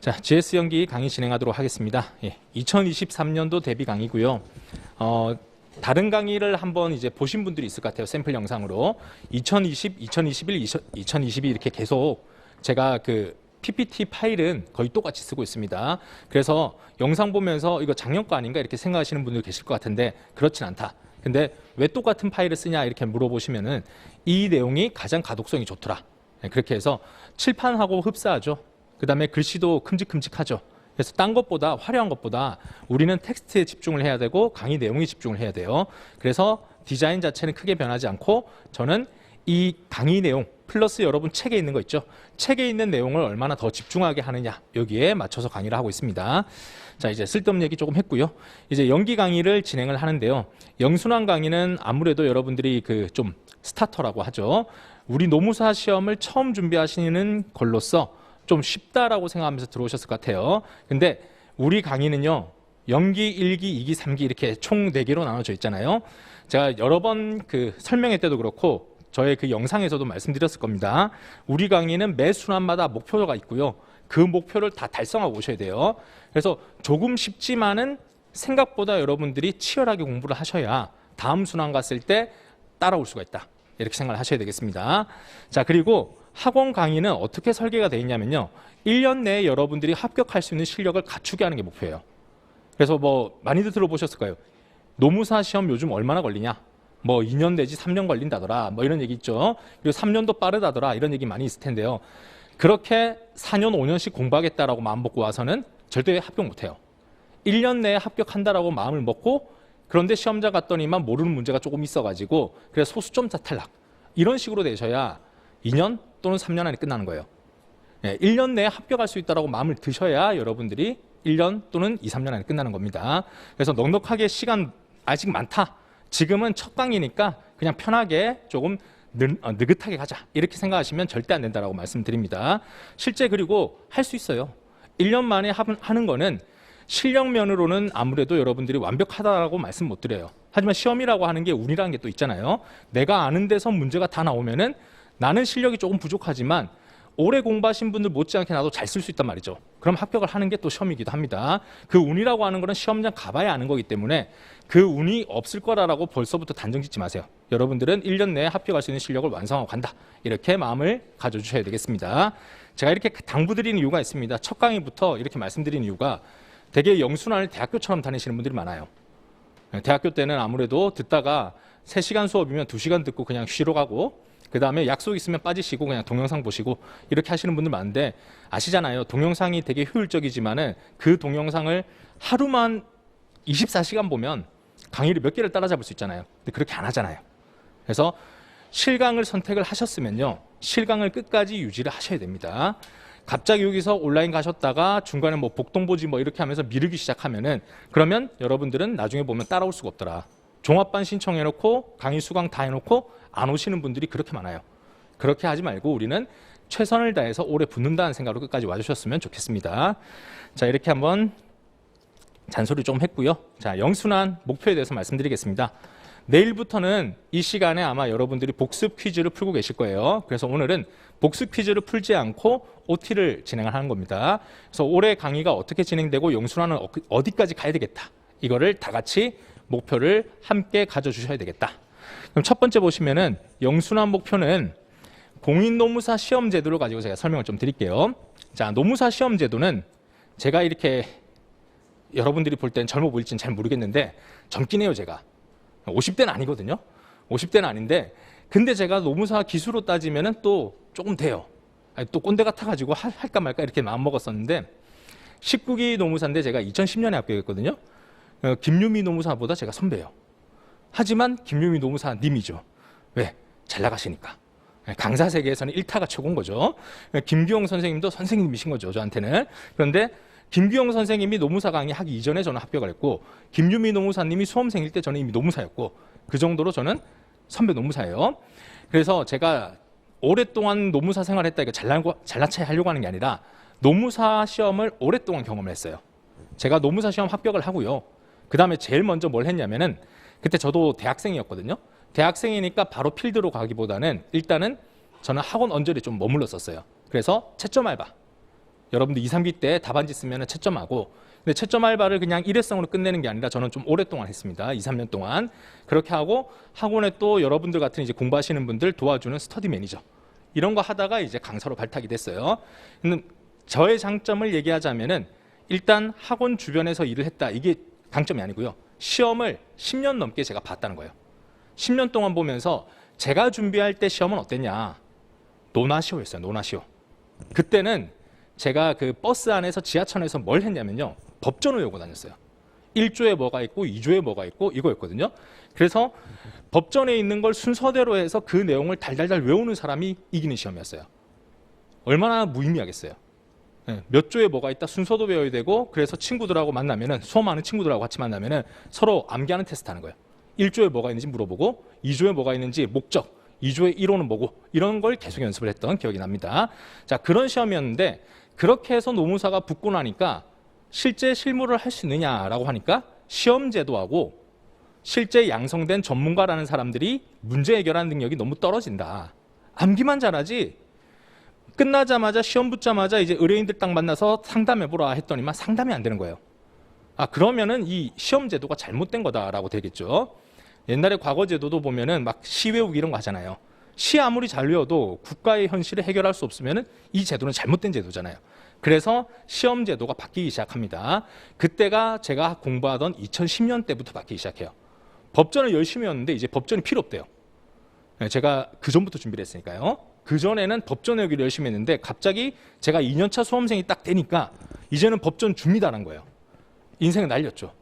자, GS 연기 강의 진행하도록 하겠습니다. 2023년도 대비 강의고요. 다른 강의를 한번 이제 보신 분들이 있을 것 같아요. 샘플 영상으로 2020, 2021, 2022 이렇게 계속 제가 그 PPT 파일은 거의 똑같이 쓰고 있습니다. 그래서 영상 보면서 이거 작년 거 아닌가 이렇게 생각하시는 분들 계실 것 같은데 그렇진 않다. 근데 왜 똑같은 파일을 쓰냐 이렇게 물어보시면은 이 내용이 가장 가독성이 좋더라. 그렇게 해서 칠판하고 흡사하죠. 그 다음에 글씨도 큼직큼직하죠. 그래서 딴 것보다 화려한 것보다 우리는 텍스트에 집중을 해야 되고 강의 내용에 집중을 해야 돼요. 그래서 디자인 자체는 크게 변하지 않고 저는 이 강의 내용 플러스 여러분 책에 있는 거 있죠. 책에 있는 내용을 얼마나 더 집중하게 하느냐 여기에 맞춰서 강의를 하고 있습니다. 자, 이제 쓸데없는 얘기 조금 했고요. 이제 연기 강의를 진행을 하는데요. 영순환 강의는 아무래도 여러분들이 그 좀 스타터라고 하죠. 우리 노무사 시험을 처음 준비하시는 걸로서 좀 쉽다라고 생각하면서 들어오셨을 것 같아요. 근데 우리 강의는요. 연기 1기, 2기, 3기 이렇게 총 4개로 나눠져 있잖아요. 제가 여러 번 그 설명회 때도 그렇고 저의 그 영상에서도 말씀드렸을 겁니다. 우리 강의는 매 순환마다 목표가 있고요. 그 목표를 다 달성하고 오셔야 돼요. 그래서 조금 쉽지만은 생각보다 여러분들이 치열하게 공부를 하셔야 다음 순환 갔을 때 따라올 수가 있다. 이렇게 생각을 하셔야 되겠습니다. 자, 그리고 학원 강의는 어떻게 설계가 되어 있냐면요. 1년 내에 여러분들이 합격할 수 있는 실력을 갖추게 하는 게 목표예요. 그래서 뭐 많이들 들어보셨을 거예요. 노무사 시험 요즘 얼마나 걸리냐? 뭐 2년 내지 3년 걸린다더라. 뭐 이런 얘기 있죠. 그리고 3년도 빠르다더라. 이런 얘기 많이 있을 텐데요. 그렇게 4년, 5년씩 공부하겠다라고 마음 먹고 와서는 절대 합격 못해요. 1년 내에 합격한다라고 마음을 먹고 그런데 시험장 갔더니만 모르는 문제가 조금 있어가지고 그래서 소수점자 탈락. 이런 식으로 되셔야 2년 또는 3년 안에 끝나는 거예요. 1년 내에 합격할 수 있다고 마음을 드셔야 여러분들이 1년 또는 2, 3년 안에 끝나는 겁니다. 그래서 넉넉하게 시간 아직 많다. 지금은 첫 강의니까 그냥 편하게 조금 느긋하게 가자. 이렇게 생각하시면 절대 안 된다고 말씀드립니다. 실제 그리고 할 수 있어요. 1년 만에 하는 거는 실력면으로는 아무래도 여러분들이 완벽하다고 말씀 못 드려요. 하지만 시험이라고 하는 게 운이라는 게 또 있잖아요. 내가 아는 데서 문제가 다 나오면은 나는 실력이 조금 부족하지만 오래 공부하신 분들 못지않게 나도 잘 쓸 수 있단 말이죠. 그럼 합격을 하는 게 또 시험이기도 합니다. 그 운이라고 하는 거는 시험장 가봐야 아는 거기 때문에 그 운이 없을 거라고 벌써부터 단정 짓지 마세요. 여러분들은 1년 내에 합격할 수 있는 실력을 완성하고 간다. 이렇게 마음을 가져주셔야 되겠습니다. 제가 이렇게 당부드리는 이유가 있습니다. 첫 강의부터 이렇게 말씀드리는 이유가 되게 영순환을 대학교처럼 다니시는 분들이 많아요. 대학교 때는 아무래도 듣다가 3시간 수업이면 2시간 듣고 그냥 쉬러 가고 그 다음에 약속 있으면 빠지시고 그냥 동영상 보시고 이렇게 하시는 분들 많은데 아시잖아요. 동영상이 되게 효율적이지만은 그 동영상을 하루만 24시간 보면 강의를 몇 개를 따라잡을 수 있잖아요. 근데 그렇게 안 하잖아요. 그래서 실강을 선택을 하셨으면요. 실강을 끝까지 유지를 하셔야 됩니다. 갑자기 여기서 온라인 가셨다가 중간에 뭐 복동보지 뭐 이렇게 하면서 미루기 시작하면은 그러면 여러분들은 나중에 보면 따라올 수가 없더라. 종합반 신청해놓고 강의 수강 다 해놓고 안 오시는 분들이 그렇게 많아요. 그렇게 하지 말고 우리는 최선을 다해서 오래 붙는다는 생각으로 끝까지 와주셨으면 좋겠습니다. 자, 이렇게 한번 잔소리 좀 했고요. 자, 영순환 목표에 대해서 말씀드리겠습니다. 내일부터는 이 시간에 아마 여러분들이 복습 퀴즈를 풀고 계실 거예요. 그래서 오늘은 복습 퀴즈를 풀지 않고 OT를 진행을 하는 겁니다. 그래서 올해 강의가 어떻게 진행되고 영순환은 어디까지 가야 되겠다. 이거를 다 같이 목표를 함께 가져주셔야 되겠다. 그럼 첫 번째 보시면은 영순환 목표는 공인노무사 시험 제도를 가지고 제가 설명을 좀 드릴게요. 자, 노무사 시험 제도는 제가 이렇게 여러분들이 볼 땐 젊어 보일지는 잘 모르겠는데 젊긴 해요, 제가. 50대는 아니거든요. 50대는 아닌데 근데 제가 노무사 기수로 따지면은 또 조금 돼요. 또 꼰대 같아가지고 할까 말까 이렇게 마음 먹었었는데 19기 노무사인데 제가 2010년에 합격했거든요. 김유미 노무사보다 제가 선배예요. 하지만 김유미 노무사 님이죠. 왜? 잘 나가시니까. 강사 세계에서는 1타가 최고인 거죠. 김규영 선생님도 선생님이신 거죠, 저한테는. 그런데 김규영 선생님이 노무사 강의 하기 이전에 저는 합격을 했고 김유미 노무사님이 수험생일 때 저는 이미 노무사였고 그 정도로 저는 선배 노무사예요. 그래서 제가 오랫동안 노무사 생활을 했다 잘나차게 하려고 하는 게 아니라 노무사 시험을 오랫동안 경험을 했어요. 제가 노무사 시험 합격을 하고요. 그 다음에 제일 먼저 뭘 했냐면은 그때 저도 대학생이었거든요. 대학생이니까 바로 필드로 가기보다는 일단은 저는 학원 언저리 좀 머물렀었어요. 그래서 채점 알바 여러분들 2, 3기 때 답안지 쓰면 채점하고, 근데 채점 알바를 그냥 일회성으로 끝내는 게 아니라 저는 좀 오랫동안 했습니다. 2, 3년 동안. 그렇게 하고 학원에 또 여러분들 같은 이제 공부하시는 분들 도와주는 스터디 매니저 이런 거 하다가 이제 강사로 발탁이 됐어요. 근데 저의 장점을 얘기하자면은 일단 학원 주변에서 일을 했다. 이게 강점이 아니고요. 시험을 10년 넘게 제가 봤다는 거예요. 10년 동안 보면서 제가 준비할 때 시험은 어땠냐? 노나시오였어요. 노나시오. 그때는 제가 그 버스 안에서 지하철에서 뭘 했냐면요. 법전을 외우고 다녔어요. 1조에 뭐가 있고 2조에 뭐가 있고 이거였거든요. 그래서 법전에 있는 걸 순서대로 해서 그 내용을 달달달 외우는 사람이 이기는 시험이었어요. 얼마나 무의미하겠어요. 몇 조에 뭐가 있다 순서도 외워야 되고, 그래서 친구들하고 만나면은, 수험하는 친구들하고 같이 만나면은 서로 암기하는 테스트 하는 거예요. 1조에 뭐가 있는지 물어보고, 2조에 뭐가 있는지 목적, 2조의 1호는 뭐고, 이런 걸 계속 연습을 했던 기억이 납니다. 자, 그런 시험이었는데 그렇게 해서 노무사가 붙고 나니까 실제 실무를 할 수 있느냐라고 하니까 시험 제도하고 실제 양성된 전문가라는 사람들이 문제 해결하는 능력이 너무 떨어진다. 암기만 잘하지 끝나자마자 시험 붙자마자 이제 의뢰인들 딱 만나서 상담해보라 했더니만 상담이 안 되는 거예요. 아, 그러면은 이 시험 제도가 잘못된 거다라고 되겠죠. 옛날에 과거 제도도 보면은 막 시 외우기 이런 거 하잖아요. 시 아무리 잘 외워도 국가의 현실을 해결할 수 없으면은 이 제도는 잘못된 제도잖아요. 그래서 시험 제도가 바뀌기 시작합니다. 그때가 제가 공부하던 2010년 때부터 바뀌기 시작해요. 법전을 열심히 했는데 이제 법전이 필요 없대요. 제가 그 전부터 준비를 했으니까요. 그 전에는 법전 외우기를 열심히 했는데 갑자기 제가 2년차 수험생이 딱 되니까 이제는 법전 줍니다라는 거예요. 인생을 날렸죠.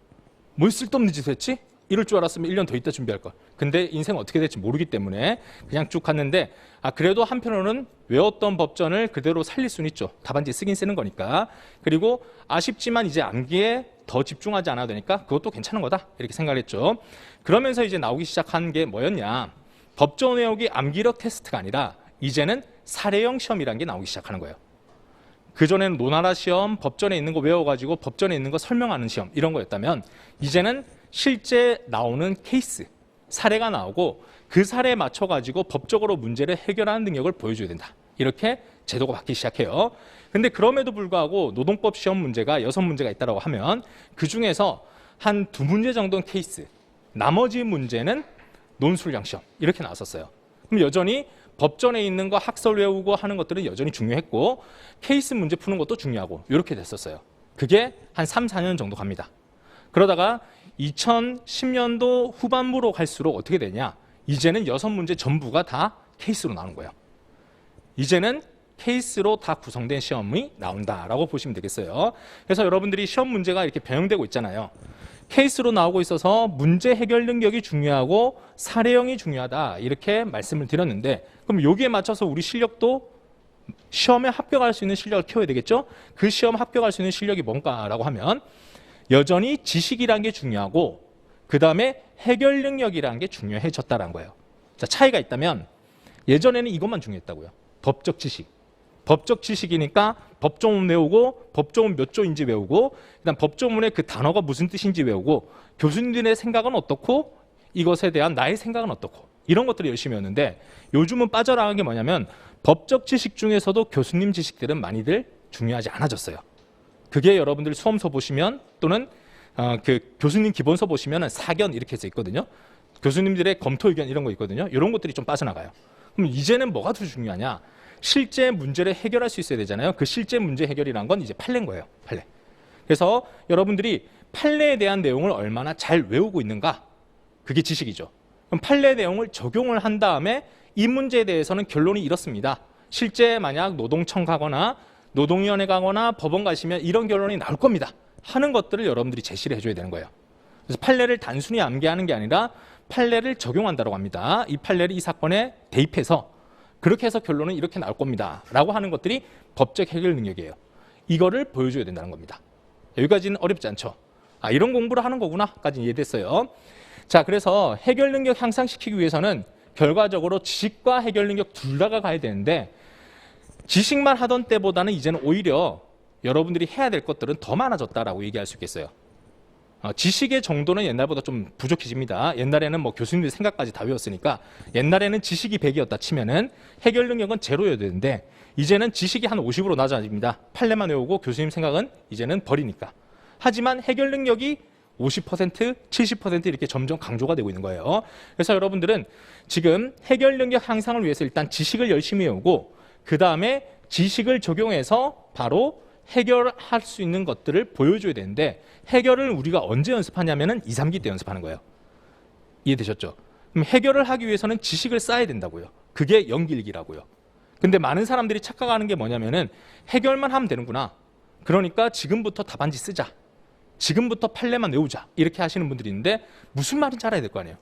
뭘 쓸데없는 짓을 했지? 이럴 줄 알았으면 1년 더 있다 준비할 걸. 근데 인생 어떻게 될지 모르기 때문에 그냥 쭉 갔는데, 그래도 한편으로는 외웠던 법전을 그대로 살릴 수는 있죠. 답안지 쓰긴 쓰는 거니까. 그리고 아쉽지만 이제 암기에 더 집중하지 않아도 되니까 그것도 괜찮은 거다 이렇게 생각을 했죠. 그러면서 이제 나오기 시작한 게 뭐였냐? 법전 외우기 암기력 테스트가 아니라 이제는 사례형 시험이라는 게 나오기 시작하는 거예요. 그전에는 노나라 시험, 법전에 있는 거 외워가지고 법전에 있는 거 설명하는 시험 이런 거였다면, 이제는 실제 나오는 케이스, 사례가 나오고 그 사례에 맞춰가지고 법적으로 문제를 해결하는 능력을 보여줘야 된다. 이렇게 제도가 바뀌기 시작해요. 근데 그럼에도 불구하고 노동법 시험 문제가 6문제가 있다고 하면 그 중에서 한 2문제 정도는 케이스, 나머지 문제는 논술형 시험 이렇게 나왔었어요. 그럼 여전히 법전에 있는 거 학설 외우고 하는 것들은 여전히 중요했고 케이스 문제 푸는 것도 중요하고 이렇게 됐었어요. 그게 한 3, 4년 정도 갑니다. 그러다가 2010년도 후반부로 갈수록 어떻게 되냐? 이제는 6문제 전부가 다 케이스로 나오는 거예요. 이제는 케이스로 다 구성된 시험이 나온다라고 보시면 되겠어요. 그래서 여러분들이 시험 문제가 이렇게 변형되고 있잖아요. 케이스로 나오고 있어서 문제 해결 능력이 중요하고 사례형이 중요하다 이렇게 말씀을 드렸는데, 그럼 여기에 맞춰서 우리 실력도 시험에 합격할 수 있는 실력을 키워야 되겠죠? 그 시험 합격할 수 있는 실력이 뭔가라고 하면 여전히 지식이라는 게 중요하고 그 다음에 해결 능력이라는 게 중요해졌다는 거예요. 자, 차이가 있다면 예전에는 이것만 중요했다고요. 법적 지식. 법적 지식이니까 법조문 외우고 법조문 몇 조인지 외우고 그다음 법조문의 그 단어가 무슨 뜻인지 외우고 교수님들의 생각은 어떻고 이것에 대한 나의 생각은 어떻고 이런 것들을 열심히 했는데, 요즘은 빠져나간 게 뭐냐면 법적 지식 중에서도 교수님 지식들은 많이들 중요하지 않아졌어요. 그게 여러분들 수험서 보시면 또는 그 교수님 기본서 보시면 사견 이렇게 써 있거든요. 교수님들의 검토 의견 이런 거 있거든요. 이런 것들이 좀 빠져나가요. 그럼 이제는 뭐가 더 중요하냐? 실제 문제를 해결할 수 있어야 되잖아요. 그 실제 문제 해결이란 건 이제 판례인 거예요. 판례. 그래서 여러분들이 판례에 대한 내용을 얼마나 잘 외우고 있는가? 그게 지식이죠. 그럼 판례 내용을 적용을 한 다음에 이 문제에 대해서는 결론이 이렇습니다. 실제 만약 노동청 가거나 노동위원회 가거나 법원 가시면 이런 결론이 나올 겁니다 하는 것들을 여러분들이 제시를 해줘야 되는 거예요. 그래서 판례를 단순히 암기하는 게 아니라 판례를 적용한다고 합니다. 이 판례를 이 사건에 대입해서 그렇게 해서 결론은 이렇게 나올 겁니다 라고 하는 것들이 법적 해결 능력이에요. 이거를 보여줘야 된다는 겁니다. 여기까지는 어렵지 않죠. 이런 공부를 하는 거구나 까지 이해됐어요. 자, 그래서 해결 능력 향상시키기 위해서는 결과적으로 지식과 해결 능력 둘 다가 가야 되는데, 지식만 하던 때보다는 이제는 오히려 여러분들이 해야 될 것들은 더 많아졌다라고 얘기할 수 있겠어요. 지식의 정도는 옛날보다 좀 부족해집니다. 옛날에는 뭐 교수님들 생각까지 다 외웠으니까 옛날에는 지식이 100이었다 치면은 해결 능력은 제로여야 되는데 이제는 지식이 한 50으로 낮아집니다. 판례만 외우고 교수님 생각은 이제는 버리니까. 하지만 해결 능력이 50%, 70% 이렇게 점점 강조가 되고 있는 거예요. 그래서 여러분들은 지금 해결 능력 향상을 위해서 일단 지식을 열심히 외우고 그 다음에 지식을 적용해서 바로 해결할 수 있는 것들을 보여줘야 되는데 해결을 우리가 언제 연습하냐면은 2, 3기 때 연습하는 거예요. 이해되셨죠? 그럼 해결을 하기 위해서는 지식을 쌓아야 된다고요. 그게 연기일기라고요. 근데 많은 사람들이 착각하는 게 뭐냐면은 해결만 하면 되는구나. 그러니까 지금부터 답안지 쓰자. 지금부터 판례만 외우자. 이렇게 하시는 분들이 있는데 무슨 말인지 알아야 될 거 아니에요.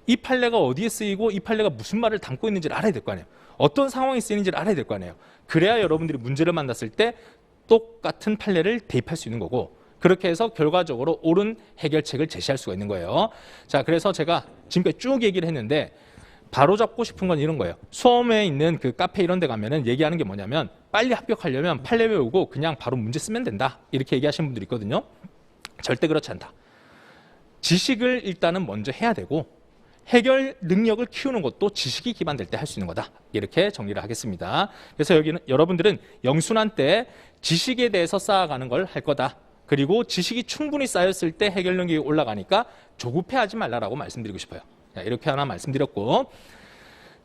이 판례가 어디에 쓰이고 이 판례가 무슨 말을 담고 있는지를 알아야 될 거 아니에요. 어떤 상황에 쓰이는지를 알아야 될 거 아니에요. 그래야 여러분들이 문제를 만났을 때 똑같은 판례를 대입할 수 있는 거고 그렇게 해서 결과적으로 옳은 해결책을 제시할 수가 있는 거예요. 자, 그래서 제가 지금까지 쭉 얘기를 했는데 바로 잡고 싶은 건 이런 거예요. 수험에 있는 그 카페 이런 데 가면은 얘기하는 게 뭐냐면 빨리 합격하려면 판례 외우고 그냥 바로 문제 쓰면 된다. 이렇게 얘기하시는 분들이 있거든요. 절대 그렇지 않다. 지식을 일단은 먼저 해야 되고 해결 능력을 키우는 것도 지식이 기반될 때 할 수 있는 거다. 이렇게 정리를 하겠습니다. 그래서 여기는 여러분들은 영순환 때 지식에 대해서 쌓아가는 걸 할 거다. 그리고 지식이 충분히 쌓였을 때 해결 능력이 올라가니까 조급해하지 말라라고 말씀드리고 싶어요. 자, 이렇게 하나 말씀드렸고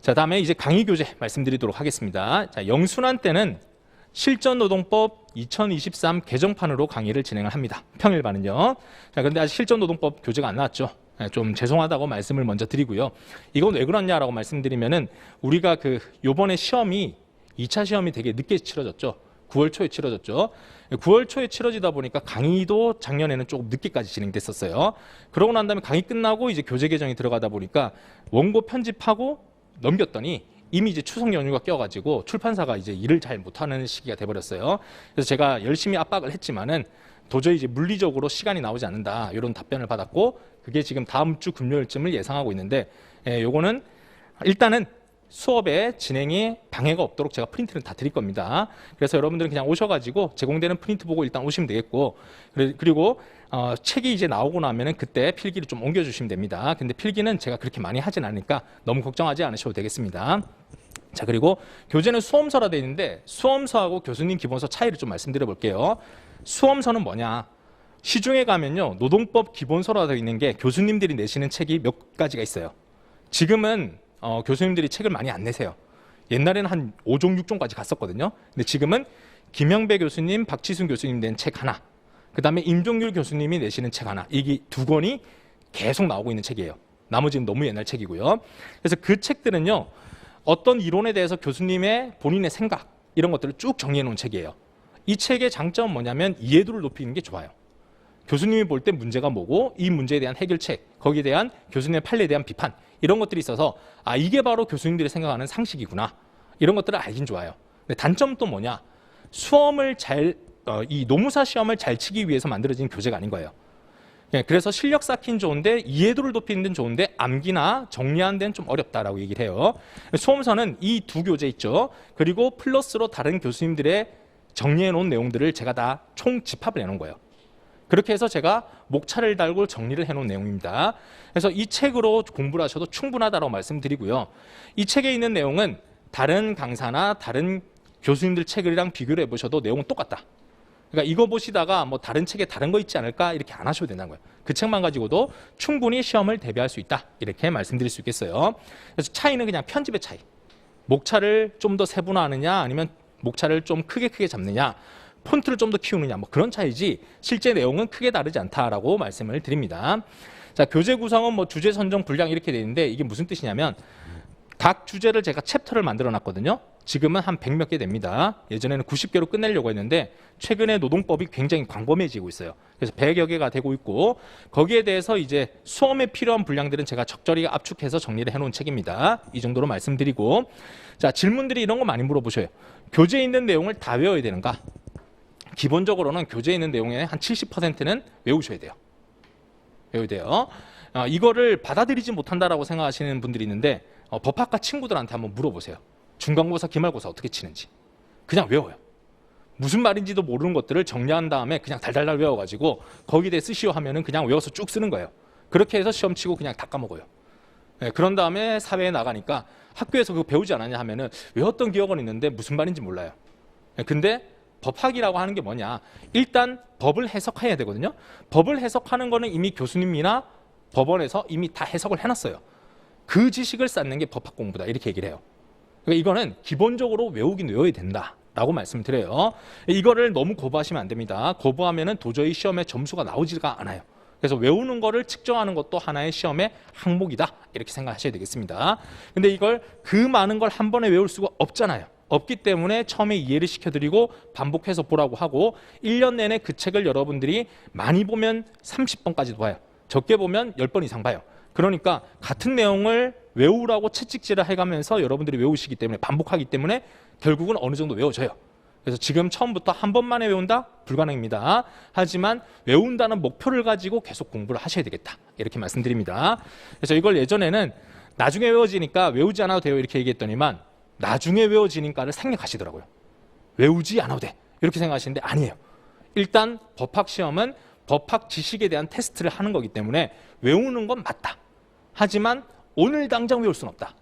자, 다음에 이제 강의 교재 말씀드리도록 하겠습니다. 자, 영순환 때는 실전노동법 2023 개정판으로 강의를 진행을 합니다. 평일반은요. 자, 그런데 아직 실전노동법 교재가 안 나왔죠. 좀 죄송하다고 말씀을 먼저 드리고요. 이건 왜 그러냐라고 말씀드리면은 우리가 요번에 시험이 2차 시험이 되게 늦게 치러졌죠. 9월 초에 치러졌죠. 9월 초에 치러지다 보니까 강의도 작년에는 조금 늦게까지 진행됐었어요. 그러고 난 다음에 강의 끝나고 이제 교재 개정이 들어가다 보니까 원고 편집하고 넘겼더니 이미 이제 추석 연휴가 껴가지고 출판사가 이제 일을 잘 못하는 시기가 돼버렸어요. 그래서 제가 열심히 압박을 했지만은 도저히 이제 물리적으로 시간이 나오지 않는다 이런 답변을 받았고 그게 지금 다음 주 금요일쯤을 예상하고 있는데 요거는 일단은 수업의 진행이 방해가 없도록 제가 프린트는 다 드릴 겁니다. 그래서 여러분들은 그냥 오셔가지고 제공되는 프린트 보고 일단 오시면 되겠고 그리고 책이 이제 나오고 나면은 그때 필기를 좀 옮겨주시면 됩니다. 근데 필기는 제가 그렇게 많이 하진 않으니까 너무 걱정하지 않으셔도 되겠습니다. 자, 그리고 교재는 수험서라 되어 있는데 수험서하고 교수님 기본서 차이를 좀 말씀드려 볼게요. 수험서는 뭐냐? 시중에 가면요 노동법 기본서라 되어 있는 게 교수님들이 내시는 책이 몇 가지가 있어요. 지금은 교수님들이 책을 많이 안 내세요. 옛날에는 한 5종, 6종까지 갔었거든요. 근데 지금은 김영배 교수님, 박지순 교수님 낸 책 하나, 그 다음에 임종률 교수님이 내시는 책 하나, 이게 두 권이 계속 나오고 있는 책이에요. 나머지는 너무 옛날 책이고요. 그래서 그 책들은요 어떤 이론에 대해서 교수님의 본인의 생각 이런 것들을 쭉 정리해 놓은 책이에요. 이 책의 장점은 뭐냐면 이해도를 높이는 게 좋아요. 교수님이 볼 때 문제가 뭐고 이 문제에 대한 해결책, 거기에 대한 교수님의 판례에 대한 비판 이런 것들이 있어서 이게 바로 교수님들이 생각하는 상식이구나 이런 것들을 알긴 좋아요. 근데 단점은 또 뭐냐? 수험을 이 노무사 시험을 잘 치기 위해서 만들어진 교재가 아닌 거예요. 그래서 실력 쌓기는 좋은데 이해도를 높이는 데는 좋은데 암기나 정리하는 데는 좀 어렵다라고 얘기를 해요. 수험서는 이 두 교재 있죠. 그리고 플러스로 다른 교수님들의 정리해 놓은 내용들을 제가 다 총 집합을 해놓은 거예요. 그렇게 해서 제가 목차를 달고 정리를 해놓은 내용입니다. 그래서 이 책으로 공부를 하셔도 충분하다고 말씀드리고요. 이 책에 있는 내용은 다른 강사나 다른 교수님들 책이랑 비교를 해보셔도 내용은 똑같다. 그러니까 이거 보시다가 뭐 다른 책에 다른 거 있지 않을까 이렇게 안 하셔도 된다는 거예요. 그 책만 가지고도 충분히 시험을 대비할 수 있다. 이렇게 말씀드릴 수 있겠어요. 그래서 차이는 그냥 편집의 차이. 목차를 좀 더 세분화하느냐 아니면 목차를 좀 크게 잡느냐 폰트를 좀 더 키우느냐 뭐 그런 차이지 실제 내용은 크게 다르지 않다라고 말씀을 드립니다. 자, 교재 구성은 뭐 주제 선정 분량 이렇게 되어 있는데 이게 무슨 뜻이냐면 각 주제를 제가 챕터를 만들어 놨거든요. 지금은 한 100 몇 개 됩니다. 예전에는 90개로 끝내려고 했는데 최근에 노동법이 굉장히 광범해지고 있어요. 그래서 100여 개가 되고 있고 거기에 대해서 이제 수험에 필요한 분량들은 제가 적절히 압축해서 정리를 해놓은 책입니다. 이 정도로 말씀드리고 자, 질문들이 이런 거 많이 물어보셔요. 교재에 있는 내용을 다 외워야 되는가? 기본적으로는 교재에 있는 내용의 한 70%는 외우셔야 돼요. 외워야 돼요. 이거를 받아들이지 못한다라고 생각하시는 분들이 있는데 법학과 친구들한테 한번 물어보세요. 중간고사, 기말고사 어떻게 치는지. 그냥 외워요. 무슨 말인지도 모르는 것들을 정리한 다음에 그냥 달달달 외워가지고 거기에 대해 쓰시오 하면은 그냥 외워서 쭉 쓰는 거예요. 그렇게 해서 시험 치고 그냥 다 까먹어요. 네, 그런 다음에 사회에 나가니까 학교에서 그거 배우지 않았냐 하면은 외웠던 기억은 있는데 무슨 말인지 몰라요. 네, 근데 법학이라고 하는 게 뭐냐? 일단 법을 해석해야 되거든요. 법을 해석하는 거는 이미 교수님이나 법원에서 이미 다 해석을 해놨어요. 그 지식을 쌓는 게 법학 공부다 이렇게 얘기를 해요. 그러니까 이거는 기본적으로 외우긴 외워야 된다라고 말씀드려요. 이거를 너무 거부하시면 안 됩니다. 거부하면은 도저히 시험에 점수가 나오지가 않아요. 그래서 외우는 거를 측정하는 것도 하나의 시험의 항목이다 이렇게 생각하셔야 되겠습니다. 근데 이걸 그 많은 걸 한 번에 외울 수가 없잖아요. 없기 때문에 처음에 이해를 시켜드리고 반복해서 보라고 하고 1년 내내 그 책을 여러분들이 많이 보면 30번까지도 봐요. 적게 보면 10번 이상 봐요. 그러니까 같은 내용을 외우라고 채찍질을 해가면서 여러분들이 외우시기 때문에 반복하기 때문에 결국은 어느 정도 외워져요. 그래서 지금 처음부터 한 번만에 외운다? 불가능입니다. 하지만 외운다는 목표를 가지고 계속 공부를 하셔야 되겠다. 이렇게 말씀드립니다. 그래서 이걸 예전에는 나중에 외워지니까 외우지 않아도 돼요. 이렇게 얘기했더니만 나중에 외워지니까를 생략하시더라고요. 외우지 않아도 돼. 이렇게 생각하시는데 아니에요. 일단 법학시험은 법학 지식에 대한 테스트를 하는 거기 때문에 외우는 건 맞다. 하지만 오늘 당장 외울 수는 없다.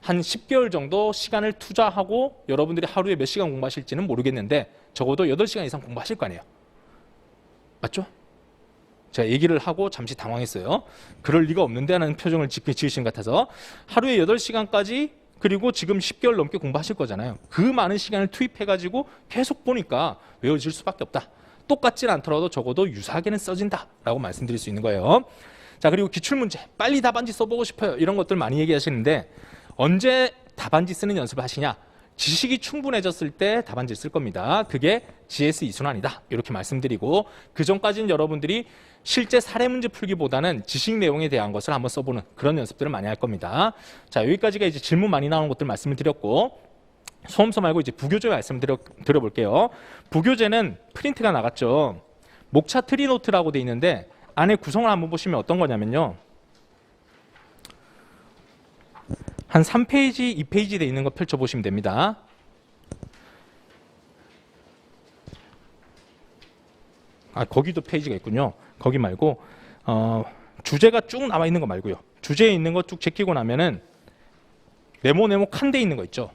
한 10개월 정도 시간을 투자하고 여러분들이 하루에 몇 시간 공부하실지는 모르겠는데 적어도 8시간 이상 공부하실 거 아니에요. 맞죠? 제가 얘기를 하고 잠시 당황했어요. 그럴 리가 없는데 하는 표정을 지으신 것 같아서 하루에 8시간까지 그리고 지금 10개월 넘게 공부하실 거잖아요. 그 많은 시간을 투입해가지고 계속 보니까 외워질 수밖에 없다. 똑같진 않더라도 적어도 유사하게는 써진다라고 말씀드릴 수 있는 거예요. 자, 그리고 기출문제 빨리 답안지 써보고 싶어요. 이런 것들 많이 얘기하시는데 언제 답안지 쓰는 연습을 하시냐? 지식이 충분해졌을 때 답안지를 쓸 겁니다. 그게 GS 2순환이다. 이렇게 말씀드리고 그 전까지는 여러분들이 실제 사례 문제 풀기보다는 지식 내용에 대한 것을 한번 써보는 그런 연습들을 많이 할 겁니다. 자, 여기까지가 이제 질문 많이 나오는 것들 말씀을 드렸고 소음서 말고 이제 부교재 말씀 드려볼게요. 부교재는 프린트가 나갔죠. 목차 트리노트라고 돼 있는데 안에 구성을 한번 보시면 어떤 거냐면요. 한 3페이지, 2페이지 돼 있는 거 펼쳐보시면 됩니다. 아, 거기도 페이지가 있군요. 거기 말고 주제가 쭉 나와 있는 거 말고요. 주제에 있는 거 쭉 제끼고 나면은 네모 칸돼 있는 거 있죠.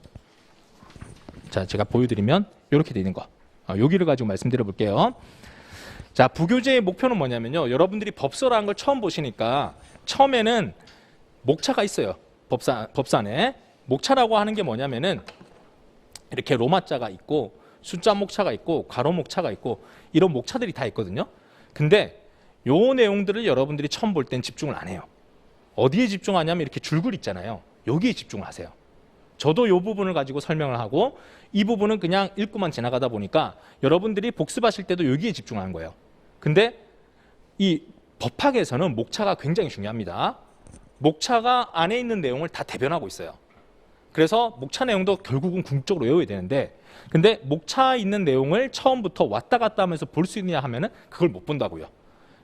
자, 제가 보여드리면 이렇게 돼 있는 거. 여기를 가지고 말씀드려 볼게요. 자, 부교재의 목표는 뭐냐면요. 여러분들이 법서라는 걸 처음 보시니까 처음에는 목차가 있어요. 법산에. 목차라고 하는 게 뭐냐면은 이렇게 로마자가 있고 숫자 목차가 있고 가로 목차가 있고 이런 목차들이 다 있거든요. 근데 요 내용들을 여러분들이 처음 볼 땐 집중을 안 해요. 어디에 집중하냐면 이렇게 줄글 있잖아요. 여기에 집중을 하세요. 저도 이 부분을 가지고 설명을 하고 이 부분은 그냥 읽고만 지나가다 보니까 여러분들이 복습하실 때도 여기에 집중하는 거예요. 근데 이 법학에서는 목차가 굉장히 중요합니다. 목차가 안에 있는 내용을 다 대변하고 있어요. 그래서 목차 내용도 결국은 궁극적으로 외워야 되는데 근데 목차 있는 내용을 처음부터 왔다 갔다 하면서 볼 수 있느냐 하면은 그걸 못 본다고요.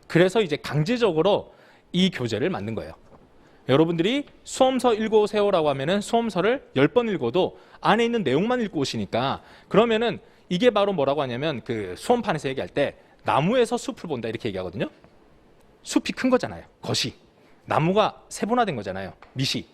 그래서 이제 강제적으로 이 교재를 만든 거예요. 여러분들이 수험서 읽어오세요라고 하면은 수험서를 10번 읽어도 안에 있는 내용만 읽고 오시니까 그러면은 이게 바로 뭐라고 하냐면 그 수험판에서 얘기할 때 나무에서 숲을 본다 이렇게 얘기하거든요. 숲이 큰 거잖아요. 것이. 나무가 세분화된 거잖아요. 밑이.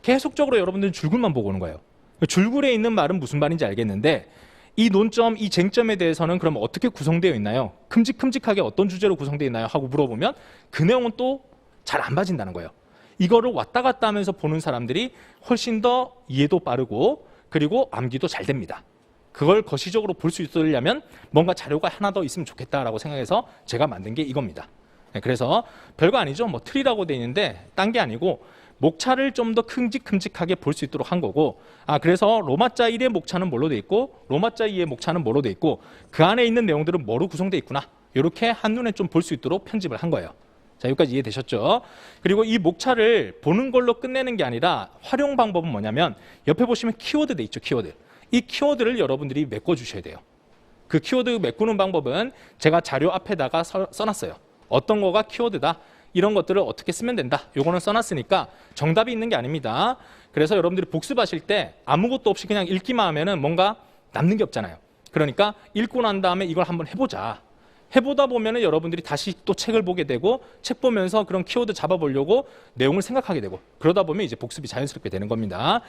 계속적으로 여러분들은 줄글만 보고 오는 거예요. 줄글에 있는 말은 무슨 말인지 알겠는데 이 논점, 이 쟁점에 대해서는 그럼 어떻게 구성되어 있나요? 큼직큼직하게 어떤 주제로 구성되어 있나요? 하고 물어보면 그 내용은 또 잘 안 봐진다는 거예요. 이거를 왔다 갔다 하면서 보는 사람들이 훨씬 더 이해도 빠르고 그리고 암기도 잘 됩니다. 그걸 거시적으로 볼 수 있으려면 뭔가 자료가 하나 더 있으면 좋겠다라고 생각해서 제가 만든 게 이겁니다. 그래서 별거 아니죠. 뭐 틀이라고 돼 있는데 딴 게 아니고 목차를 좀 더 큼직큼직하게 볼 수 있도록 한 거고 그래서 로마자 1의 목차는 뭘로 돼 있고 로마자 2의 목차는 뭐로 돼 있고 그 안에 있는 내용들은 뭐로 구성돼 있구나 이렇게 한눈에 좀 볼 수 있도록 편집을 한 거예요. 자, 여기까지 이해되셨죠? 그리고 이 목차를 보는 걸로 끝내는 게 아니라 활용 방법은 뭐냐면 옆에 보시면 키워드 돼 있죠. 키워드. 이 키워드를 여러분들이 메꿔주셔야 돼요. 그 키워드 메꾸는 방법은 제가 자료 앞에다가 써놨어요. 어떤 거가 키워드다. 이런 것들을 어떻게 쓰면 된다. 요거는 써놨으니까 정답이 있는 게 아닙니다. 그래서 여러분들이 복습하실 때 아무것도 없이 그냥 읽기만 하면은 뭔가 남는 게 없잖아요. 그러니까 읽고 난 다음에 이걸 한번 해보자. 해보다 보면은 여러분들이 다시 또 책을 보게 되고 책 보면서 그런 키워드 잡아보려고 내용을 생각하게 되고 그러다 보면 이제 복습이 자연스럽게 되는 겁니다.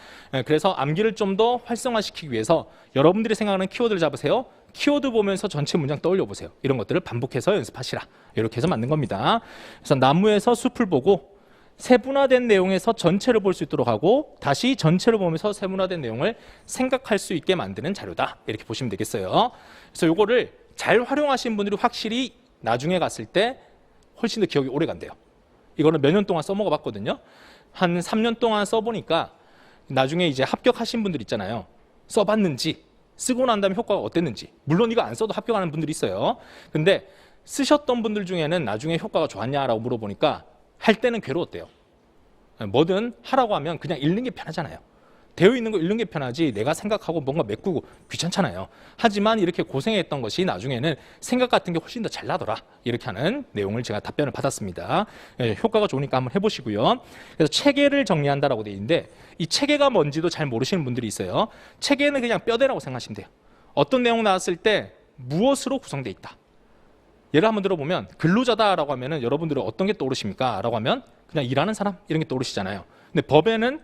그래서 암기를 좀 더 활성화시키기 위해서 여러분들이 생각하는 키워드를 잡으세요. 키워드 보면서 전체 문장 떠올려 보세요. 이런 것들을 반복해서 연습하시라. 이렇게 해서 만든 겁니다. 그래서 나무에서 숲을 보고 세분화된 내용에서 전체를 볼 수 있도록 하고 다시 전체를 보면서 세분화된 내용을 생각할 수 있게 만드는 자료다. 이렇게 보시면 되겠어요. 그래서 요거를 잘 활용하신 분들이 확실히 나중에 갔을 때 훨씬 더 기억이 오래 간대요. 이거는 몇 년 동안 써먹어 봤거든요. 한 3년 동안 써보니까 나중에 이제 합격하신 분들 있잖아요. 써봤는지 쓰고 난 다음에 효과가 어땠는지. 물론 이거 안 써도 합격하는 분들이 있어요. 근데 쓰셨던 분들 중에는 나중에 효과가 좋았냐라고 물어보니까 할 때는 괴로웠대요. 뭐든 하라고 하면 그냥 읽는 게 편하잖아요. 되어 있는 거 읽는 게 편하지 내가 생각하고 뭔가 메꾸고 귀찮잖아요. 하지만 이렇게 고생했던 것이 나중에는 생각 같은 게 훨씬 더 잘 나더라. 이렇게 하는 내용을 제가 답변을 받았습니다. 효과가 좋으니까 한번 해보시고요. 그래서 체계를 정리한다라고 되어 있는데 이 체계가 뭔지도 잘 모르시는 분들이 있어요. 체계는 그냥 뼈대라고 생각하시면 돼요. 어떤 내용 나왔을 때 무엇으로 구성되어 있다. 예를 한번 들어보면 근로자다라고 하면은 여러분들은 어떤 게 떠오르십니까? 라고 하면 그냥 일하는 사람 이런 게 떠오르시잖아요. 근데 법에는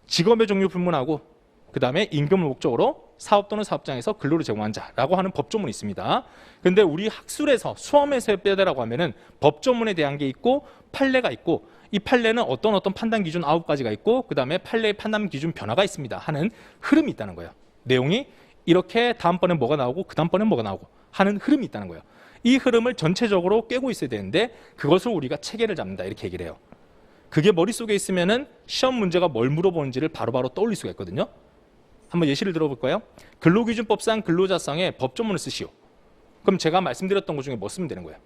직업의 종류 불문하고 그 다음에 임금을 목적으로 사업 또는 사업장에서 근로를 제공한 자라고 하는 법조문이 있습니다. 근데 우리 학술에서 수험에서의 뼈대라고 하면은 법조문에 대한 게 있고 판례가 있고 이 판례는 어떤 판단 기준 9가지가 있고 그 다음에 판례의 판단 기준 변화가 있습니다 하는 흐름이 있다는 거예요. 내용이 이렇게 다음번엔 뭐가 나오고 그 다음번엔 뭐가 나오고 하는 흐름이 있다는 거예요. 이 흐름을 전체적으로 꿰고 있어야 되는데 그것을 우리가 체계를 잡는다 이렇게 얘기를 해요. 그게 머릿속에 있으면은 시험 문제가 뭘 물어보는지를 바로바로 떠올릴 수가 있거든요. 한번 예시를 들어볼까요? 근로기준법상 근로자성에 법조문을 쓰시오. 그럼 제가 말씀드렸던 것 중에 뭐 쓰면 되는 거예요?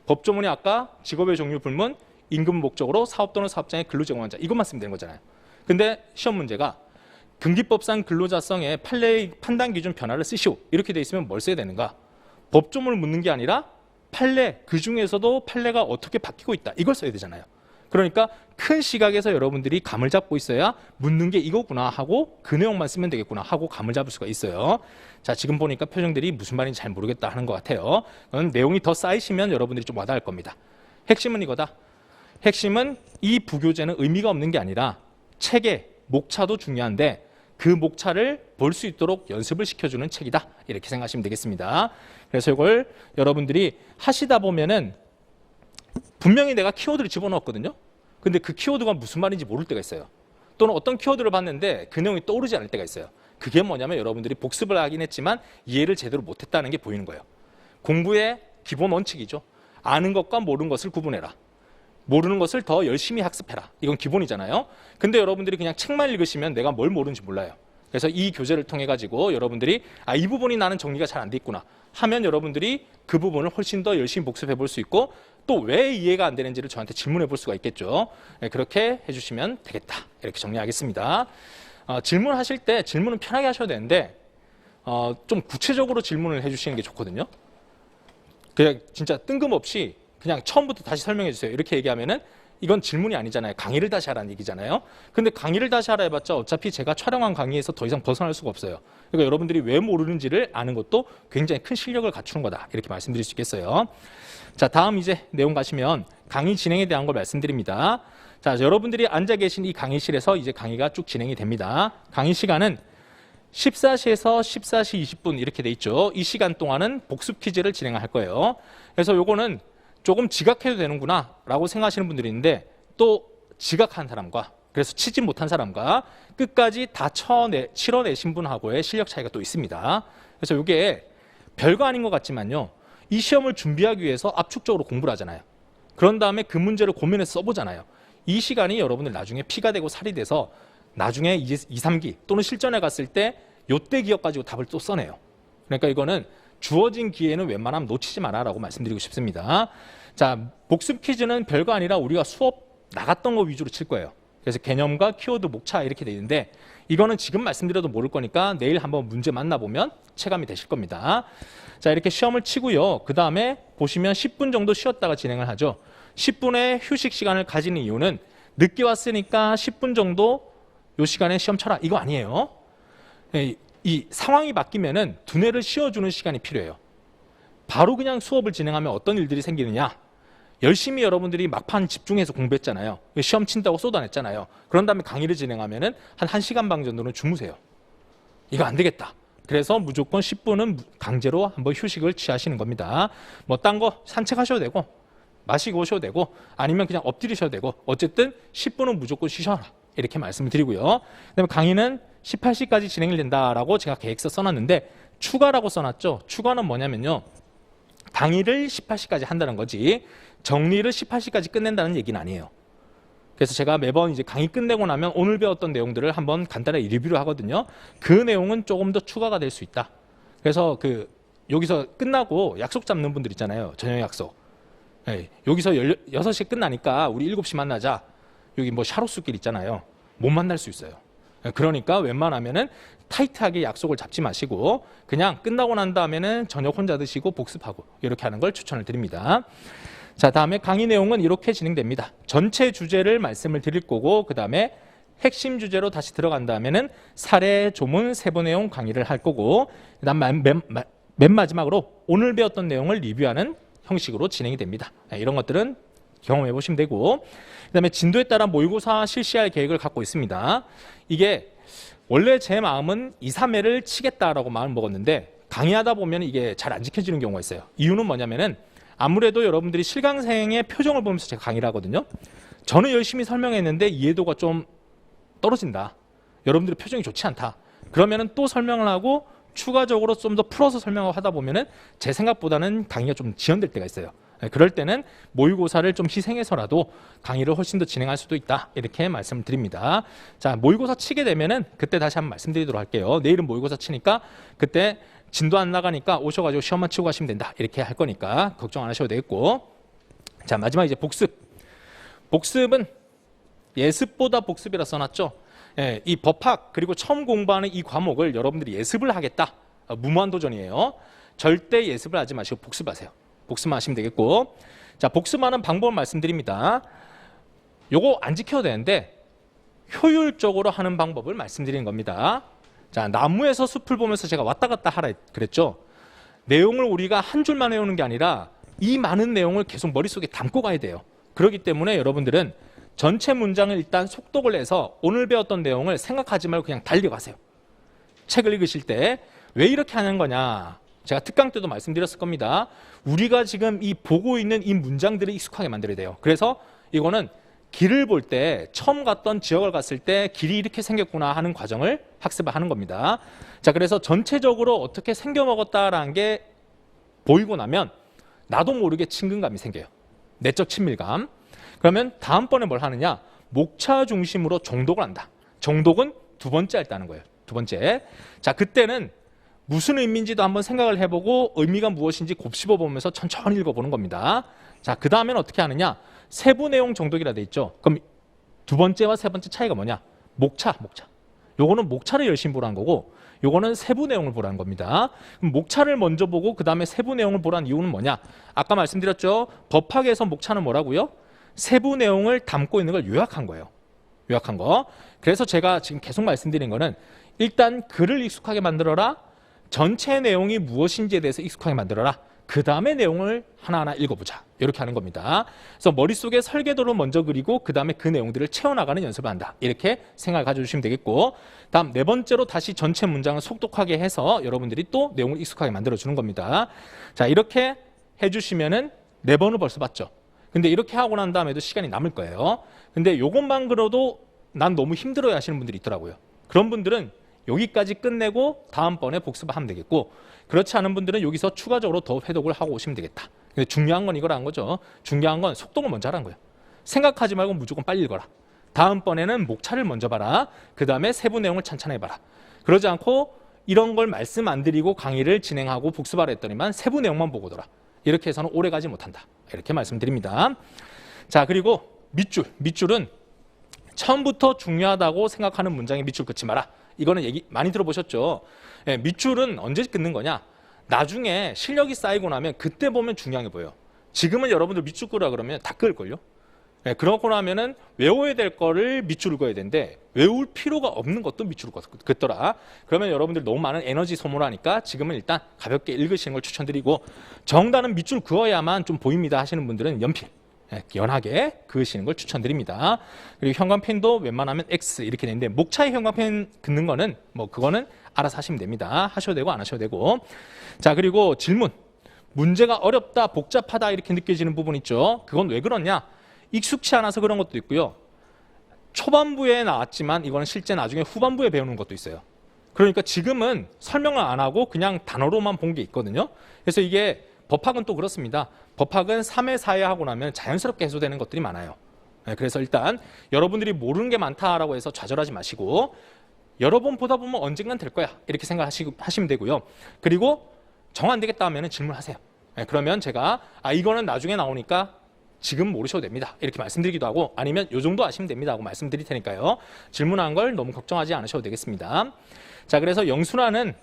법조문이 아까 직업의 종류 불문, 임금 목적으로 사업 또는 사업장에 근로 제공한 자 이것만 쓰면 되는 거잖아요. 근데 시험 문제가 금기법상 근로자성에 판례의 판단 기준 변화를 쓰시오. 이렇게 돼 있으면 뭘 써야 되는가? 법조문을 묻는 게 아니라 판례, 그 중에서도 판례가 어떻게 바뀌고 있다. 이걸 써야 되잖아요. 그러니까 큰 시각에서 여러분들이 감을 잡고 있어야 묻는 게 이거구나 하고 그 내용만 쓰면 되겠구나 하고 감을 잡을 수가 있어요. 자, 지금 보니까 표정들이 무슨 말인지 잘 모르겠다 하는 것 같아요. 내용이 더 쌓이시면 여러분들이 좀 와닿을 겁니다. 핵심은 이거다. 핵심은 이 부교재는 의미가 없는 게 아니라 책의 목차도 중요한데 그 목차를 볼 수 있도록 연습을 시켜주는 책이다. 이렇게 생각하시면 되겠습니다. 그래서 이걸 여러분들이 하시다 보면은 분명히 내가 키워드를 집어넣었거든요. 근데 그 키워드가 무슨 말인지 모를 때가 있어요. 또는 어떤 키워드를 봤는데 그 내용이 떠오르지 않을 때가 있어요. 그게 뭐냐면 여러분들이 복습을 하긴 했지만 이해를 제대로 못했다는 게 보이는 거예요. 공부의 기본 원칙이죠. 아는 것과 모르는 것을 구분해라. 모르는 것을 더 열심히 학습해라. 이건 기본이잖아요. 근데 여러분들이 그냥 책만 읽으시면 내가 뭘 모르는지 몰라요. 그래서 이 교재를 통해 가지고 여러분들이 이 부분이 나는 정리가 잘 안 돼 있구나 하면 여러분들이 그 부분을 훨씬 더 열심히 복습해 볼 수 있고 또 왜 이해가 안 되는지를 저한테 질문해 볼 수가 있겠죠. 그렇게 해주시면 되겠다. 이렇게 정리하겠습니다. 질문하실 때 질문은 편하게 하셔야 되는데 좀 구체적으로 질문을 해주시는 게 좋거든요. 그냥 진짜 뜬금없이 그냥 처음부터 다시 설명해 주세요. 이렇게 얘기하면은 이건 질문이 아니잖아요. 강의를 다시 하라는 얘기잖아요. 근데 강의를 다시 하라 해봤자 어차피 제가 촬영한 강의에서 더 이상 벗어날 수가 없어요. 그러니까 여러분들이 왜 모르는지를 아는 것도 굉장히 큰 실력을 갖추는 거다. 이렇게 말씀드릴 수 있겠어요. 자, 다음 이제 내용 가시면 강의 진행에 대한 걸 말씀드립니다. 자, 여러분들이 앉아 계신 이 강의실에서 이제 강의가 쭉 진행이 됩니다. 강의 시간은 14시에서 14시 20분 이렇게 돼 있죠. 이 시간 동안은 복습 퀴즈를 진행할 거예요. 그래서 요거는 조금 지각해도 되는구나 라고 생각하시는 분들이 있는데 또 지각한 사람과 그래서 치지 못한 사람과 끝까지 다 치러내신 분하고의 실력 차이가 또 있습니다. 그래서 이게 별거 아닌 것 같지만요. 이 시험을 준비하기 위해서 압축적으로 공부를 하잖아요. 그런 다음에 그 문제를 고민해서 써보잖아요. 이 시간이 여러분들 나중에 피가 되고 살이 돼서 나중에 2, 3기 또는 실전에 갔을 때 요때 기억 가지고 답을 또 써내요. 그러니까 이거는 주어진 기회는 웬만하면 놓치지 마라라고 말씀드리고 싶습니다. 자, 복습 퀴즈는 별거 아니라 우리가 수업 나갔던 거 위주로 칠 거예요. 그래서 개념과 키워드, 목차 이렇게 돼 있는데 이거는 지금 말씀드려도 모를 거니까 내일 한번 문제 만나보면 체감이 되실 겁니다. 자, 이렇게 시험을 치고요. 그 다음에 보시면 10분 정도 쉬었다가 진행을 하죠. 10분의 휴식 시간을 가지는 이유는 늦게 왔으니까 10분 정도 요 시간에 시험 쳐라. 이거 아니에요. 이 상황이 바뀌면은 두뇌를 쉬어주는 시간이 필요해요. 바로 그냥 수업을 진행하면 어떤 일들이 생기느냐? 열심히 여러분들이 막판 집중해서 공부했잖아요. 시험 친다고 쏟아냈잖아요. 그런 다음에 강의를 진행하면은 한 1시간 반 정도는 주무세요. 이거 안 되겠다. 그래서 무조건 10분은 강제로 한번 휴식을 취하시는 겁니다. 뭐 딴 거 산책하셔도 되고 마시고 오셔도 되고 아니면 그냥 엎드리셔도 되고 어쨌든 10분은 무조건 쉬셔라. 이렇게 말씀을 드리고요. 그다음에 강의는 18시까지 진행이 된다라고 제가 계획서 써놨는데 추가라고 써놨죠. 추가는 뭐냐면요. 강의를 18시까지 한다는 거지 정리를 18시까지 끝낸다는 얘기는 아니에요. 그래서 제가 매번 이제 강의 끝내고 나면 오늘 배웠던 내용들을 한번 간단하게 리뷰를 하거든요. 그 내용은 조금 더 추가가 될 수 있다. 그래서 여기서 끝나고 약속 잡는 분들 있잖아요. 저녁 약속. 네, 여기서 6시 끝나니까 우리 7시 만나자. 여기 뭐 샤롯수길 있잖아요. 못 만날 수 있어요. 그러니까 웬만하면은 타이트하게 약속을 잡지 마시고 그냥 끝나고 난 다음에는 저녁 혼자 드시고 복습하고 이렇게 하는 걸 추천을 드립니다. 자, 다음에 강의 내용은 이렇게 진행됩니다. 전체 주제를 말씀을 드릴 거고 그 다음에 핵심 주제로 다시 들어간 다음에는 사례, 조문, 세부 내용 강의를 할 거고 그 다음 맨 마지막으로 오늘 배웠던 내용을 리뷰하는 형식으로 진행이 됩니다. 이런 것들은 경험해 보시면 되고 그 다음에 진도에 따라 모의고사 실시할 계획을 갖고 있습니다. 이게 원래 제 마음은 2, 3회를 치겠다라고 마음 먹었는데 강의하다 보면 이게 잘 안 지켜지는 경우가 있어요. 이유는 뭐냐면은 아무래도 여러분들이 실강생의 표정을 보면서 제가 강의를 하거든요. 저는 열심히 설명했는데 이해도가 좀 떨어진다. 여러분들의 표정이 좋지 않다. 그러면은 또 설명을 하고 추가적으로 좀 더 풀어서 설명을 하다 보면은 제 생각보다는 강의가 좀 지연될 때가 있어요. 그럴 때는 모의고사를 좀 희생해서라도 강의를 훨씬 더 진행할 수도 있다. 이렇게 말씀을 드립니다. 자, 모의고사 치게 되면은 그때 다시 한번 말씀드리도록 할게요. 내일은 모의고사 치니까 그때 진도 안 나가니까 오셔가지고 시험만 치고 가시면 된다. 이렇게 할 거니까 걱정 안 하셔도 되겠고. 자, 마지막 이제 복습. 복습은 예습보다 복습이라 써놨죠. 예, 이 법학 그리고 처음 공부하는 이 과목을 여러분들이 예습을 하겠다. 무모한도전이에요. 절대 예습을 하지 마시고 복습하세요. 복습만 하시면 되겠고. 자, 복습하는 방법을 말씀드립니다. 요거 안 지켜도 되는데 효율적으로 하는 방법을 말씀드리는 겁니다. 자, 나무에서 숲을 보면서 제가 왔다 갔다 하라 그랬죠. 내용을 우리가 한 줄만 외우는 게 아니라 이 많은 내용을 계속 머릿속에 담고 가야 돼요. 그렇기 때문에 여러분들은 전체 문장을 일단 속독을 해서 오늘 배웠던 내용을 생각하지 말고 그냥 달려가세요. 책을 읽으실 때 왜 이렇게 하는 거냐. 제가 특강 때도 말씀드렸을 겁니다. 우리가 지금 이 보고 있는 이 문장들을 익숙하게 만들어야 돼요. 그래서 이거는 길을 볼 때 처음 갔던 지역을 갔을 때 길이 이렇게 생겼구나 하는 과정을 학습을 하는 겁니다. 자, 그래서 전체적으로 어떻게 생겨먹었다라는 게 보이고 나면 나도 모르게 친근감이 생겨요. 내적 친밀감. 그러면 다음번에 뭘 하느냐? 목차 중심으로 정독을 한다. 정독은 두 번째 할 때 하는 거예요. 두 번째. 자, 그때는 무슨 의미인지도 한번 생각을 해보고 의미가 무엇인지 곱씹어보면서 천천히 읽어보는 겁니다. 자, 그 다음에는 어떻게 하느냐? 세부 내용 정독이라 돼 있죠. 그럼 두 번째와 세 번째 차이가 뭐냐? 목차. 요거는 목차를 열심히 보라는 거고 요거는 세부 내용을 보라는 겁니다. 그럼 목차를 먼저 보고 그 다음에 세부 내용을 보라는 이유는 뭐냐? 아까 말씀드렸죠. 법학에서 목차는 뭐라고요? 세부 내용을 담고 있는 걸 요약한 거예요. 요약한 거. 그래서 제가 지금 계속 말씀드린 거는 일단 글을 익숙하게 만들어라. 전체 내용이 무엇인지에 대해서 익숙하게 만들어라. 그 다음에 내용을 하나하나 읽어보자. 이렇게 하는 겁니다. 그래서 머릿속에 설계도를 먼저 그리고 그 다음에 그 내용들을 채워나가는 연습을 한다. 이렇게 생각을 가져주시면 되겠고 다음 네 번째로 다시 전체 문장을 속독하게 해서 여러분들이 또 내용을 익숙하게 만들어주는 겁니다. 자, 이렇게 해주시면은 네 번을 벌써 봤죠. 근데 이렇게 하고 난 다음에도 시간이 남을 거예요. 근데 요것만 그려도 난 너무 힘들어야 하시는 분들이 있더라고요. 그런 분들은 여기까지 끝내고 다음번에 복습을 하면 되겠고 그렇지 않은 분들은 여기서 추가적으로 더 회독을 하고 오시면 되겠다. 근데 중요한 건 이거라는 거죠. 중요한 건 속독을 먼저 하라는 거예요. 생각하지 말고 무조건 빨리 읽어라. 다음번에는 목차를 먼저 봐라. 그 다음에 세부 내용을 찬찬히 봐라. 그러지 않고 이런 걸 말씀 안 드리고 강의를 진행하고 복습하라 했더니만 세부 내용만 보고더라. 이렇게 해서는 오래 가지 못한다. 이렇게 말씀드립니다. 자, 그리고 밑줄. 밑줄은 처음부터 중요하다고 생각하는 문장에 밑줄 긋지 마라. 이거는 얘기 많이 들어보셨죠? 예, 밑줄은 언제 끊는 거냐? 나중에 실력이 쌓이고 나면 그때 보면 중요한 게 보여요. 지금은 여러분들 밑줄 끄라 그러면 다 끌걸요? 네, 그러고 나면은 외워야 될 거를 밑줄을 그어야 되는데 외울 필요가 없는 것도 밑줄을 긋더라. 그러면 여러분들 너무 많은 에너지 소모를 하니까 지금은 일단 가볍게 읽으시는 걸 추천드리고, 정답은 밑줄 그어야만 좀 보입니다 하시는 분들은 연필, 연하게 그으시는 걸 추천드립니다. 그리고 형광펜도 웬만하면 X 이렇게 되는데, 목차에 형광펜 긋는 거는 뭐 그거는 알아서 하시면 됩니다. 하셔도 되고 안 하셔도 되고. 자, 그리고 질문. 문제가 어렵다, 복잡하다 이렇게 느껴지는 부분 있죠. 그건 왜 그러냐? 익숙치 않아서 그런 것도 있고요. 초반부에 나왔지만 이거는 실제 나중에 후반부에 배우는 것도 있어요. 그러니까 지금은 설명을 안 하고 그냥 단어로만 본 게 있거든요. 그래서 이게 법학은 또 그렇습니다. 법학은 3회, 4회 하고 나면 자연스럽게 해소되는 것들이 많아요. 그래서 일단 여러분들이 모르는 게 많다라고 해서 좌절하지 마시고, 여러 번 보다 보면 언젠간 될 거야 이렇게 생각하시면 되고요. 그리고 정 안 되겠다 하면 질문하세요. 그러면 제가 이거는 나중에 나오니까 지금 모르셔도 됩니다 이렇게 말씀드리기도 하고, 아니면 요 정도 아시면 됩니다 하고 말씀드릴 테니까요. 질문한 걸 너무 걱정하지 않으셔도 되겠습니다. 자, 그래서 영순환은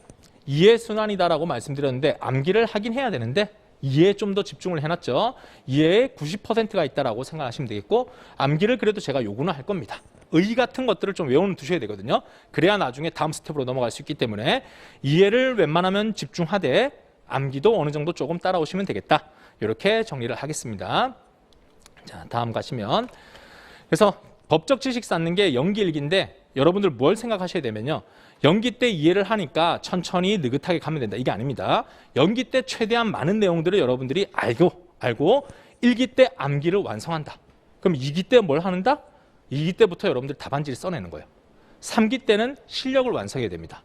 이해순환이다라고 말씀드렸는데 암기를 하긴 해야 되는데 이해에 좀 더 집중을 해놨죠. 이해에 90%가 있다라고 생각하시면 되겠고, 암기를 그래도 제가 요구는 할 겁니다. 의 같은 것들을 좀 외워는 두셔야 되거든요. 그래야 나중에 다음 스텝으로 넘어갈 수 있기 때문에 이해를 웬만하면 집중하되 암기도 어느 정도 조금 따라오시면 되겠다. 이렇게 정리를 하겠습니다. 자, 다음 가시면, 그래서 법적 지식 쌓는 게 연기 일기인데 여러분들 뭘 생각하셔야 되면요, 연기 때 이해를 하니까 천천히 느긋하게 가면 된다, 이게 아닙니다. 연기 때 최대한 많은 내용들을 여러분들이 알고 일기 때 암기를 완성한다. 그럼 2기 때 뭘 하는다? 2기 때부터 여러분들 답안지를 써내는 거예요. 3기 때는 실력을 완성해야 됩니다.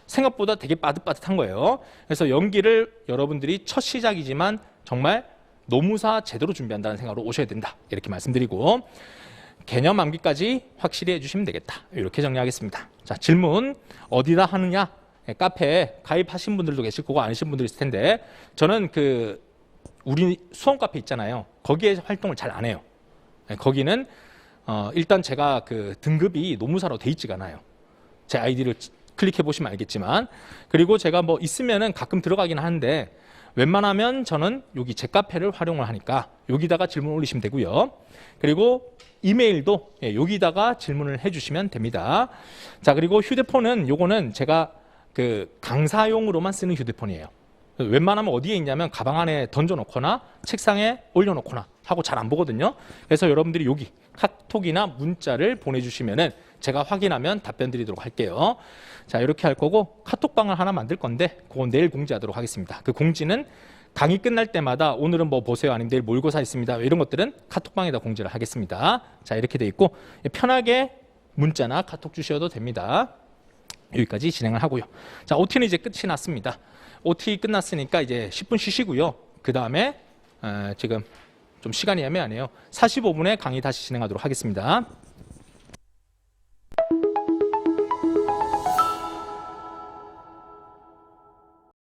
생각보다 되게 빠듯빠듯한 거예요. 그래서 연기를 여러분들이 첫 시작이지만 정말 노무사 제대로 준비한다는 생각으로 오셔야 된다, 이렇게 말씀드리고, 개념 암기까지 확실히 해주시면 되겠다, 이렇게 정리하겠습니다. 자, 질문 어디다 하느냐? 카페에 가입하신 분들도 계실 거고 아니신 분들이 있을 텐데, 저는 우리 수험 카페 있잖아요. 거기에 활동을 잘 안 해요. 거기는 일단 제가 등급이 노무사로 돼 있지가 않아요. 제 아이디를 클릭해 보시면 알겠지만, 그리고 제가 뭐 있으면은 가끔 들어가긴 하는데 웬만하면 저는 여기 제 카페를 활용을 하니까 여기다가 질문 올리시면 되고요. 그리고 이메일도 여기다가 질문을 해주시면 됩니다. 자, 그리고 휴대폰은 요거는 제가 강사용으로만 쓰는 휴대폰이에요. 웬만하면 어디에 있냐면 가방 안에 던져놓거나 책상에 올려놓거나 하고 잘 안 보거든요. 그래서 여러분들이 여기 카톡이나 문자를 보내주시면은 제가 확인하면 답변 드리도록 할게요. 자, 이렇게 할 거고, 카톡방을 하나 만들 건데 그건 내일 공지하도록 하겠습니다. 그 공지는 강의 끝날 때마다 오늘은 뭐 보세요, 아니면 내일 모의고사 있습니다, 이런 것들은 카톡방에다 공지를 하겠습니다. 자, 이렇게 돼 있고 편하게 문자나 카톡 주셔도 됩니다. 여기까지 진행을 하고요. 자, OT는 이제 끝이 났습니다. OT 끝났으니까 이제 10분 쉬시고요. 그 다음에 지금 좀 시간이 애매하네요. 45분에 강의 다시 진행하도록 하겠습니다.